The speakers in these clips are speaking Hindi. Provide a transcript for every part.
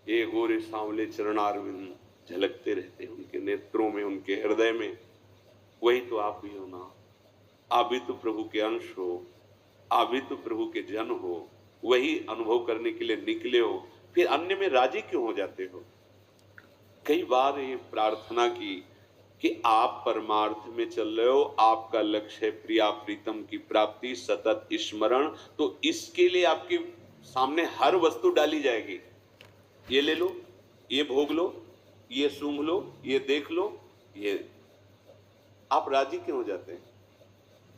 ये गोरे सांवले चरणारविंद झलकते रहते हैं उनके नेत्रों में, उनके हृदय में। वही तो आप भी हो ना, आप भी तो प्रभु के अंश हो, आप भी तो प्रभु के जन हो, वही अनुभव करने के लिए निकले हो, फिर अन्य में राजी क्यों हो जाते हो? कई बार ये प्रार्थना की कि आप परमार्थ में चल रहे हो, आपका लक्ष्य है प्रिया प्रीतम की प्राप्ति, सतत स्मरण, तो इसके लिए आपके सामने हर वस्तु डाली जाएगी। ये ले लो, ये भोग लो, ये सूंघ लो, ये देख लो, ये। आप राजी क्यों हो जाते हैं?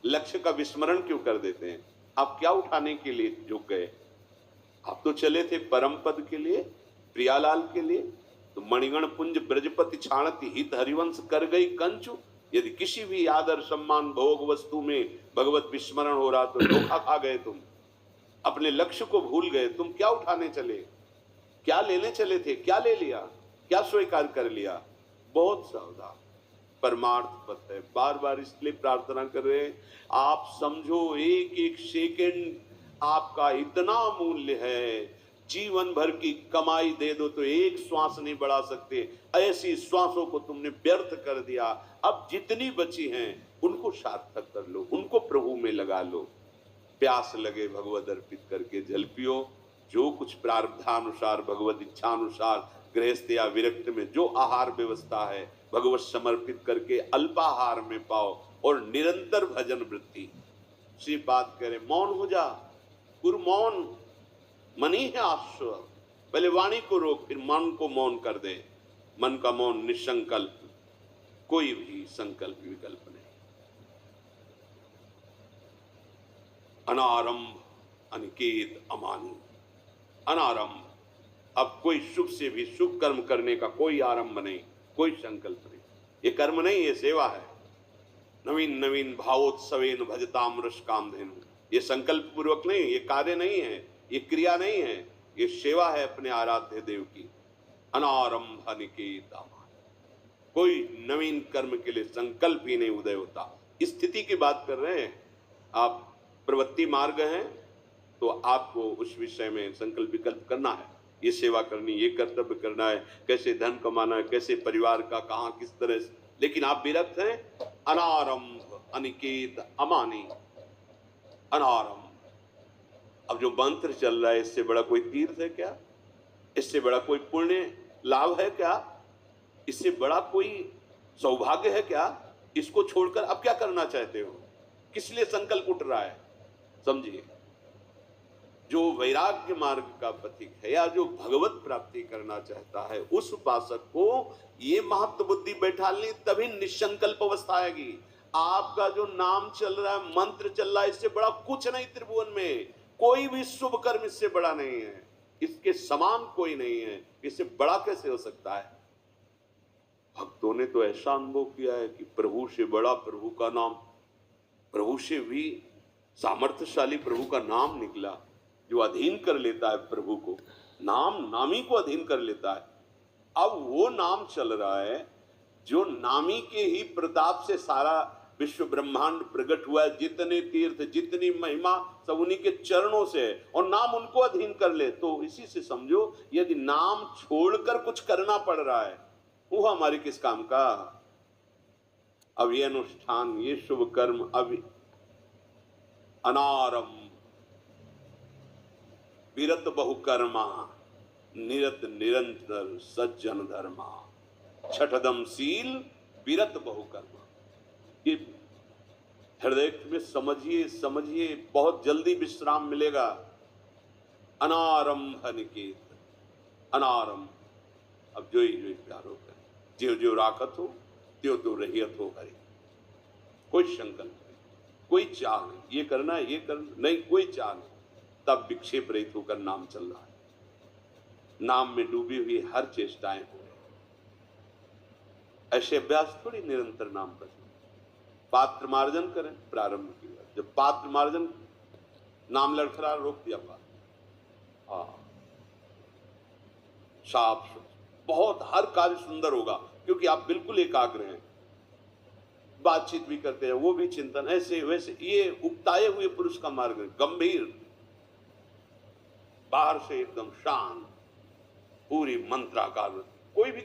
लक्ष्य का विस्मरण क्यों कर देते हैं? आप क्या उठाने के लिए झुक गए? आप तो चले थे परम पद के लिए, प्रियालाल के लिए। तो मणिगण पुंज ब्रजपति छाणति हित हरिवंश कर गई कंचु। यदि किसी भी आदर सम्मान भोग वस्तु में भगवत विस्मरण हो रहा तो धोखा खा गए तुम, अपने लक्ष्य को भूल गए। तुम क्या उठाने चले? क्या लेने चले थे? क्या ले लिया? क्या स्वीकार कर लिया? बहुत सावधान। परमार्थ पथ है। बार बार इसलिए प्रार्थना कर रहे हैं, आप समझो एक एक सेकंड आपका इतना मूल्य है, जीवन भर की कमाई दे दो तो एक श्वास नहीं बढ़ा सकते, ऐसी श्वासों को तुमने व्यर्थ कर दिया। अब जितनी बची हैं उनको सार्थक कर लो, उनको प्रभु में लगा लो। प्यास लगे भगवत अर्पित करके जल पियो। जो कुछ प्रारब्धानुसार भगवत इच्छानुसार गृहस्थ या विरक्त में जो आहार व्यवस्था है भगवत समर्पित करके अल्पाहार में पाओ और निरंतर भजन वृत्ति। सी बात करें, मौन हो जा, गुरु मौन, मन ही है आश्व। पहले वाणी को रोक, फिर मन को मौन कर दे। मन का मौन निसंकल्प, कोई भी संकल्प विकल्प नहीं। अनारंभ अनिकेत अमानी। अनारंभ, अब कोई शुभ से भी शुभ कर्म करने का कोई आरंभ नहीं, कोई संकल्प नहीं। ये कर्म नहीं, ये सेवा है। नवीन नवीन भावोत्सवेन भजताम रस कामधेनु। ये संकल्प पूर्वक नहीं, ये कार्य नहीं है, ये क्रिया नहीं है, ये सेवा है अपने आराध्य देव की। अनारंभ अनिकेत अमानी। कोई नवीन कर्म के लिए संकल्प ही नहीं उदय होता। स्थिति की बात कर रहे हैं आप। प्रवृत्ति मार्ग है तो आपको उस विषय में संकल्प विकल्प करना है, ये सेवा करनी, ये कर्तव्य करना है, कैसे धन कमाना है, कैसे परिवार का कहाँ किस तरह से। लेकिन आप विरक्त हैं। अनारंभ अनिकेत अमानी। अनारंभ। अब जो मंत्र चल रहा है, इससे बड़ा कोई तीर्थ है क्या? इससे बड़ा कोई पुण्य लाभ है क्या? इससे बड़ा कोई सौभाग्य है क्या? इसको छोड़कर अब क्या करना चाहते हो? किस लिए संकल्प उठ रहा है? समझिए, जो वैराग्य मार्ग का पथिक है या जो भगवत प्राप्ति करना चाहता है, उस उपासक को ये महत्व बुद्धि बैठालनी, तभी निसंकल्प अवस्था आएगी। आपका जो नाम चल रहा है, मंत्र चल रहा है, इससे बड़ा कुछ नहीं त्रिभुवन में। कोई भी शुभ कर्म इससे बड़ा नहीं है, इसके समान कोई नहीं है। इससे बड़ा कैसे हो सकता है? भक्तों ने तो ऐसा अनुभव किया है कि प्रभु से बड़ा प्रभु का नाम, प्रभु से भी सामर्थ्यशाली प्रभु का नाम निकला, जो अधीन कर लेता है प्रभु को, नाम नामी को अधीन कर लेता है। अब वो नाम चल रहा है जो नामी के ही प्रताप से सारा विश्व ब्रह्मांड प्रकट हुआ है। जितने तीर्थ, जितनी महिमा, सब उन्हीं के चरणों से है, और नाम उनको अधीन कर ले। तो इसी से समझो, यदि नाम छोड़कर कुछ करना पड़ रहा है, वो हमारी किस काम का? अब ये अनुष्ठान, ये शुभ कर्म, अब अनारंभ विरत बहुकर्मा निरत निरंतर सज्जन धर्मा। छठदम शील विरत बहुकर्मा। ये हृदय में समझिए, समझिए, बहुत जल्दी विश्राम मिलेगा। अनारंभ निकेत, अनारंभ। अब जो ही प्यारो कर, ज्यो ज्यो राखत हो त्यो तो रहियत हो हरि। कोई संकल्प नहीं, कोई चाह नहीं, ये करना है, ये करना नहीं, कोई चाह नहीं। तब विक्षेप रहित होकर नाम चल रहा है। नाम में डूबी हुई हर चेष्टाएं हो रही। ऐसे अभ्यास थोड़ी निरंतर नाम पर। पात्र मार्जन करें प्रारंभ की बात, जब पात्र मार्जन नाम लड़खड़ा, रोक दिया पात्र, साफ बहुत, हर कार्य सुंदर होगा, क्योंकि आप बिल्कुल एकाग्र हैं। बातचीत भी करते हैं, वो भी चिंतन, ऐसे वैसे। ये उकताए हुए पुरुष का मार्ग है, गंभीर, बाहर से एकदम शांत, पूरी मंत्राकार कोई भी